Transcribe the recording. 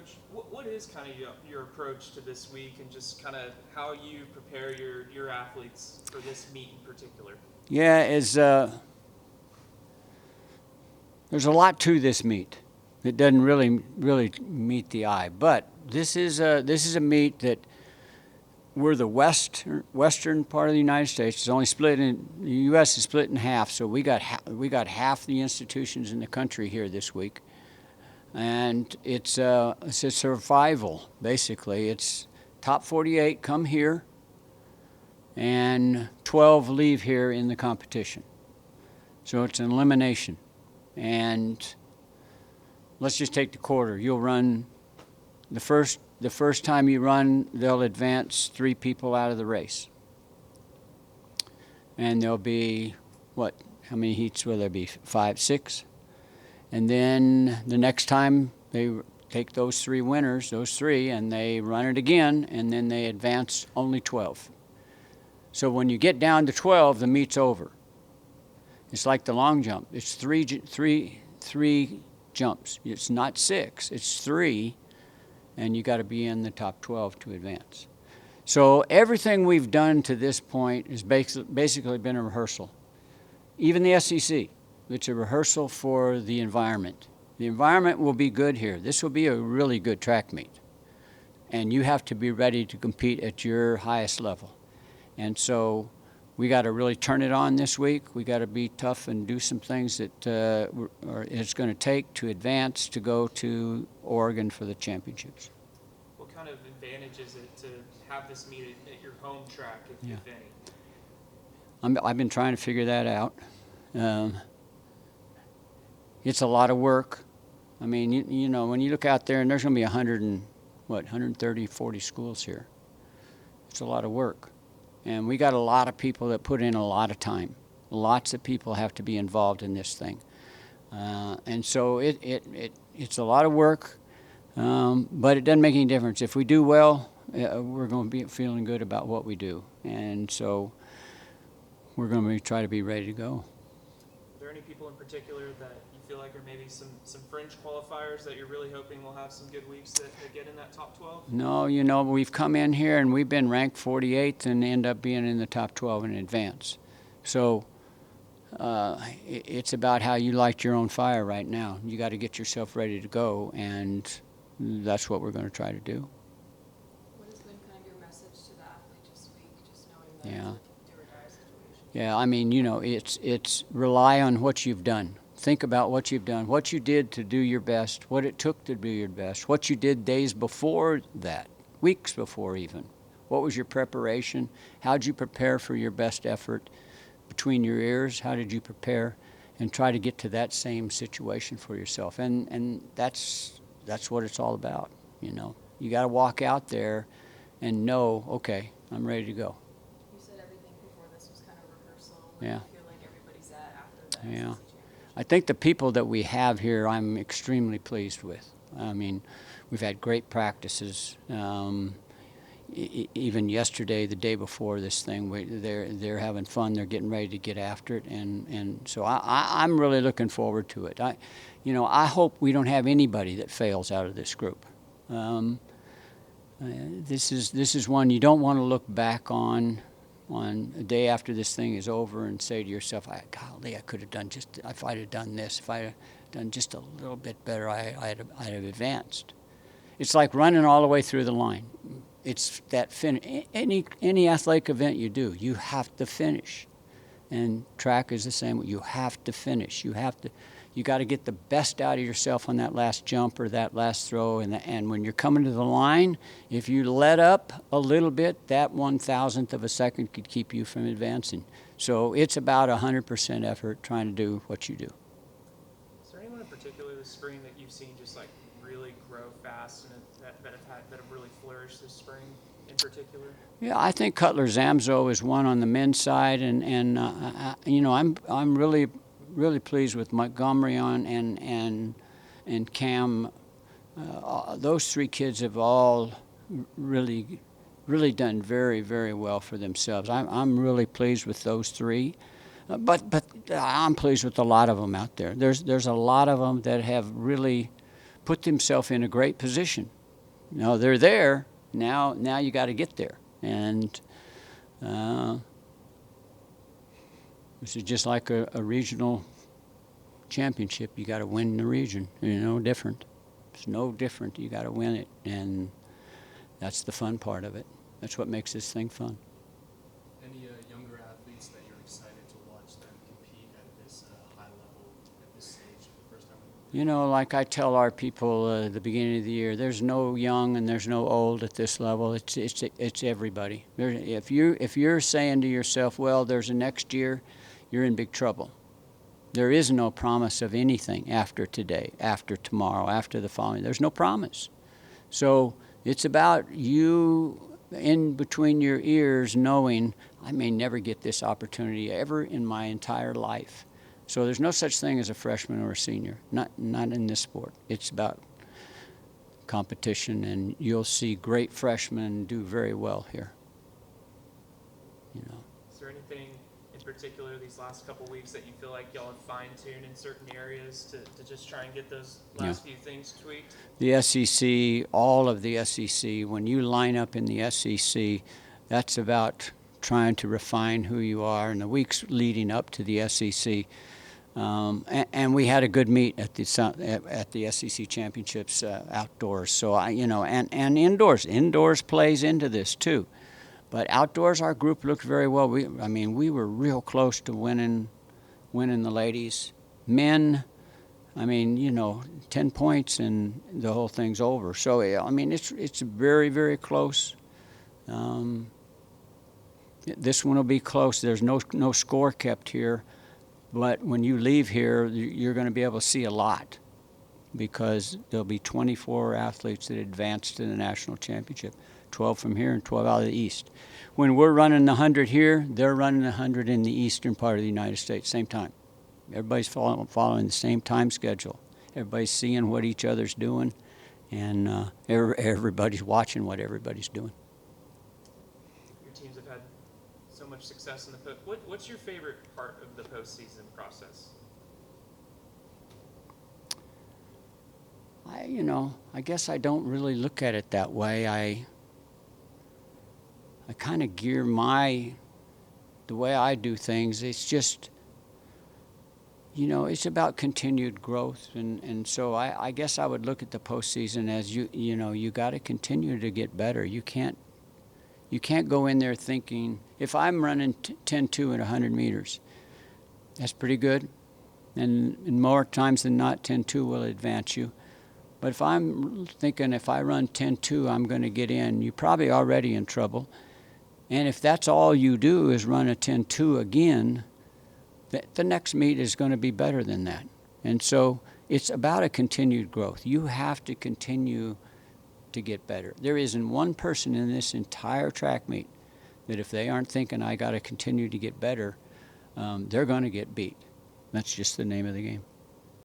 Coach, what is kind of your approach to this week and just kind of how you prepare your athletes for this meet in particular? Yeah, there's a lot to this meet. It doesn't really meet the eye, but this is a meet that we're the western part of the United States. It's only split in the U.S. is split in half, so we got half the institutions in the country here this week, and it's a survival basically. It's top 48 come here, and 12 leave here in the competition. So it's an elimination, and let's just take the quarter. You'll run the first time you run, they'll advance 3 people out of the race. And there'll be, how many heats will there be? 5, 6? And then the next time they take those 3 winners, and they run it again, and then they advance only 12. So when you get down to 12, the meet's over. It's like the long jump. It's three jumps. It's not 6, it's 3. And you got to be in the top 12 to advance. So everything we've done to this point has basically been a rehearsal. Even the SEC, it's a rehearsal for the environment. The environment will be good here. This will be a really good track meet. And you have to be ready to compete at your highest level. And so we got to really turn it on this week. We got to be tough and do some things that it's going to take to advance to go to Oregon for the championships. What kind of advantage is it to have this meet at your home track, if any? I've been trying to figure that out. It's a lot of work. I mean, you know, when you look out there, and there's going to be 130, 40 schools here. It's a lot of work. And we got a lot of people that put in a lot of time. Lots of people have to be involved in this thing. And so it's a lot of work, but it doesn't make any difference. If we do well, we're going to be feeling good about what we do. And so we're going to try to be ready to go. Are there any people in particular that you feel like are maybe some fringe qualifiers that you're really hoping will have some good weeks that get in that top 12? No, you know, we've come in here and we've been ranked 48th and end up being in the top 12 in advance. So it's about how you light your own fire right now. You got to get yourself ready to go, and that's what we're going to try to do. What has been kind of your message to the athlete this week, just knowing that it's a do-or-die situation? Yeah, I mean, you know, it's rely on what you've done. Think about what you've done, what you did to do your best, what it took to do your best, what you did days before that, weeks before even. What was your preparation? How did you prepare for your best effort? Between your ears, how did you prepare? And try to get to that same situation for yourself. And that's what it's all about, you know. You got to walk out there and know, okay, I'm ready to go. You said everything before this was kind of rehearsal. Yeah. Do you feel like everybody's at after that? Yeah. SEC I think the people that we have here, I'm extremely pleased with. I mean, we've had great practices. Even yesterday, the day before this thing, they're having fun. They're getting ready to get after it, and so I'm really looking forward to it. I hope we don't have anybody that fails out of this group. This is one you don't want to look back on a day after this thing is over and say to yourself, golly, I could have done if I'd have done this, if I'd have done just a little bit better, I'd have advanced. It's like running all the way through the line. It's that any athletic event you do, you have to finish. And track is the same. You have to finish. You got to get the best out of yourself on that last jump or that last throw. And when you're coming to the line, if you let up a little bit, that 1,000th of a second could keep you from advancing. So it's about 100% effort trying to do what you do. Is there anyone in particular this spring that you've seen just like really grow fast and that have really flourished this spring in particular? Yeah, I think Cutler Zamzo is one on the men's side, and I'm really pleased with Montgomery and Cam. Those 3 kids have all really done very, very well for themselves. I'm really pleased with those 3, but I'm pleased with a lot of them out there. There's a lot of them that have really put themselves in a great position. No, they're there. Now you got to get there. And this is just like a regional championship. You got to win the region. No different. It's no different. You got to win it. And that's the fun part of it. That's what makes this thing fun. Any younger athletes that you're excited to watch them compete at this high level at this stage for the first time? Like I tell our people at the beginning of the year, there's no young and there's no old at this level. It's everybody. If you're saying to yourself, well, there's a next year, you're in big trouble. There is no promise of anything after today, after tomorrow, after the following. There's no promise. So it's about you in between your ears knowing I may never get this opportunity ever in my entire life. So there's no such thing as a freshman or a senior, not in this sport. It's about competition, and you'll see great freshmen do very well here. Is there anything in particular these last couple weeks that you feel like y'all have fine-tuned in certain areas to just try and get those last few things tweaked? The SEC, all of the SEC, when you line up in the SEC, that's about trying to refine who you are. In the weeks leading up to the SEC, and we had a good meet at the SEC championships outdoors. So and indoors plays into this too. But outdoors, our group looked very well. We were real close to winning the ladies. Men, 10 points and the whole thing's over. So it's very, very close. This one will be close. There's no score kept here. But when you leave here, you're going to be able to see a lot because there'll be 24 athletes that advance to the national championship, 12 from here and 12 out of the East. When we're running the 100 here, they're running the 100 in the eastern part of the United States, same time. Everybody's following the same time schedule. Everybody's seeing what each other's doing, and everybody's watching what everybody's doing. Your teams have had so much success in the what's your favorite part of the postseason process? I guess I don't really look at it that way. I kind of gear the way I do things. It's just, it's about continued growth, and so I guess I would look at the postseason as you got to continue to get better. You can't go in there thinking, if I'm running 10-2 at 100 meters, that's pretty good. And more times than not, 10-2 will advance you. But if I'm thinking if I run 10-2, I'm going to get in, you're probably already in trouble. And if that's all you do is run a 10-2 again, the next meet is going to be better than that. And so it's about a continued growth. You have to continue to get better. There isn't one person in this entire track meet that if they aren't thinking I got to continue to get better, they're going to get beat. That's just the name of the game.